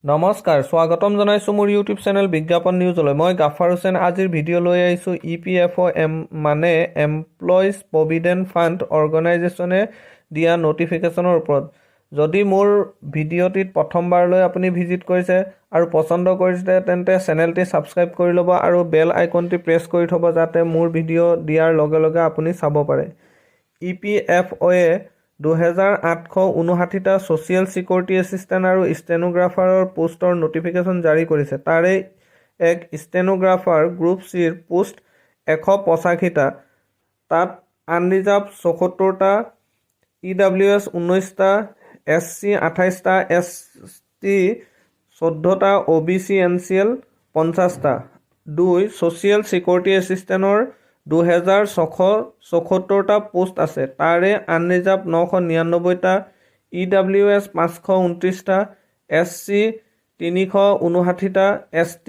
নমস্কাৰ স্বাগতম জনাইছো মোৰ ইউটিউব চেনেল বিজ্ঞাপন নিউজলৈ মই গাফাৰ হুছেইন আজিৰ ভিডিঅ' লৈ আহিছো EPFO মানে এমপ্লয়িজ প্ৰভিডেণ্ট ফাণ্ড অৰ্গেনাইজেশ্যনে দিয়া নটিফিকেশ্যনৰ ওপৰত যদি মোৰ ভিডিঅ'টিত প্ৰথমবাৰলৈ আপুনি ভিজিট কৰিছে আৰু পছন্দ কৰিছে তেন্তে চেনেলটি ছাবস্ক্ৰাইব কৰি ল'ব আৰু বেল আইকনটি প্ৰেছ কৰি থ'ব যাতে মোৰ ভিডিঅ' দিয়াৰ লগে লগে আপুনি চাব পাৰে EPFOয়ে 2859টা ছ'চিয়েল চিকিউৰিটি এছিষ্টেণ্ট আৰু ষ্টেনোগ্ৰাফাৰৰ পোষ্টৰ নটিফিকেশ্যন জাৰি কৰিছে তাৰে এক ষ্টেনোগ্ৰাফাৰ গ্ৰুপ চিৰ পোষ্ট 185টা তাত আনৰিজাৰ্ভ 74টা EWS 19টা SC 28টা ST 14টা OBC NCL 50টা 2 ছ'চিয়েল চিকিউৰিটি এছিষ্টেণ্টৰ 2674টা পোষ্ট আছে তাৰে আনৰিজাৰ্ভ 999টা EWS 529টা SC 359টা ST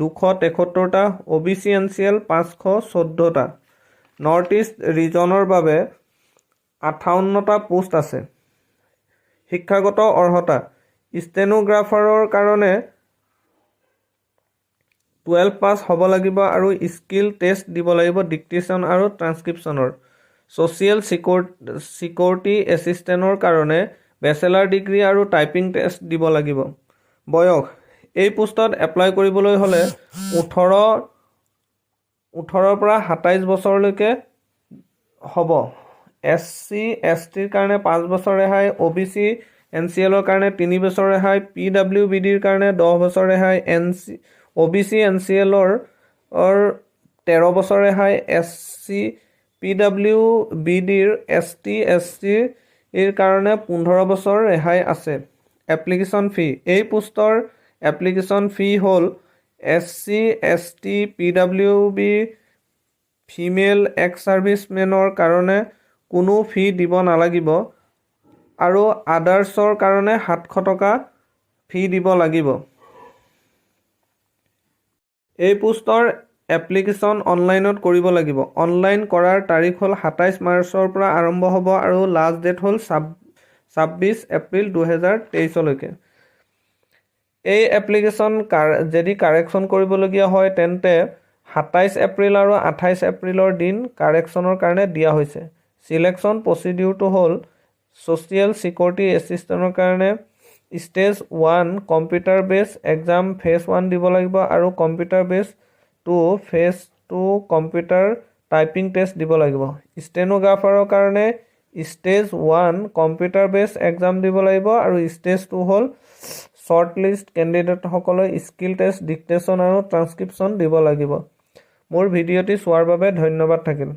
273টা OBC NCL 514টা নৰ্থ ইষ্ট ৰিজনৰ বাবে 58টা পোষ্ট আছে শিক্ষাগত অৰ্হতা ষ্টেনোগ্ৰাফাৰৰ কাৰণে 12 পাছ হ'ব লাগিব আৰু স্কিল টেষ্ট দিব লাগিব ডিক্টেশ্যন আৰু ট্ৰান্সক্ৰিপশ্যনৰ ছ'চিয়েল চিকিউৰিটি এছিষ্টেণ্টৰ কাৰণে বেচেলাৰ ডিগ্ৰী আৰু টাইপিং টেষ্ট দিব লাগিব বয়স এই পোষ্টত এপ্লাই কৰিবলৈ হ'লে 18ৰ পৰা 27 বছৰলৈকে হ'ব SC STৰ কাৰণে 5 বছৰ ৰেহাই OBC NCLৰ কাৰণে 3 বছৰ ৰেহাই PWBDৰ কাৰণে 10 বছৰ ৰেহাই OBC NCLৰ 13 বছৰ ৰেহাই SC PWBDৰ ST SCৰ কাৰণে 15 বছৰ ৰেহাই আছে এপ্লিকেশ্যন ফি এই পোষ্টৰ এপ্লিকেশ্যন ফি হ'ল SC ST PWB female ex ছাৰ্ভিচমেনৰ কাৰণে কোনো ফি দিব নালাগিব আৰু আদাৰ্ছৰ কাৰণে 700 টকা ফি দিব লাগিব এই পোষ্টৰ এপ্লিকেশ্যন অনলাইনত কৰিব লাগিব অনলাইন কৰাৰ তাৰিখ হ'ল 27 মাৰ্চৰ পৰা আৰম্ভ হ'ব আৰু লাষ্ট ডেট হ'ল 26 এপ্ৰিল 2023 লৈকে এই এপ্লিকেশ্যন যদি কাৰেকশ্যন কৰিবলগীয়া হয় তেন্তে 27 এপ্ৰিল আৰু 28 এপ্ৰিলৰ দিন কাৰেকশ্যনৰ কাৰণে দিয়া হৈছে চিলেকশ্যন প্ৰচিডিউৰটো হ'ল ছ'চিয়েল চিকিউৰিটি এছিষ্টেণ্টৰ কাৰণে ষ্টেজ 1 কম্পিউটাৰ বেছ এক্সাম ফেজ 1 দিব লাগিব আৰু কম্পিউটাৰ বেছ 2 ফেজ 2 কম্পিউটাৰ টাইপিং টেষ্ট দিব লাগিব ষ্টেনোগ্ৰাফাৰৰ কাৰণে ষ্টেজ 1 কম্পিউটাৰ বেছ এক্সাম দিব লাগিব আৰু ষ্টেজ 2 হ'ল শ্বৰ্ট লিষ্ট কেণ্ডিডেটসকলে স্কিল টেষ্ট ডিক্টেশ্যন আৰু ট্ৰান্সক্ৰিপশ্যন দিব লাগিব মোৰ ভিডিঅ'টি চোৱাৰ বাবে ধন্যবাদ থাকিল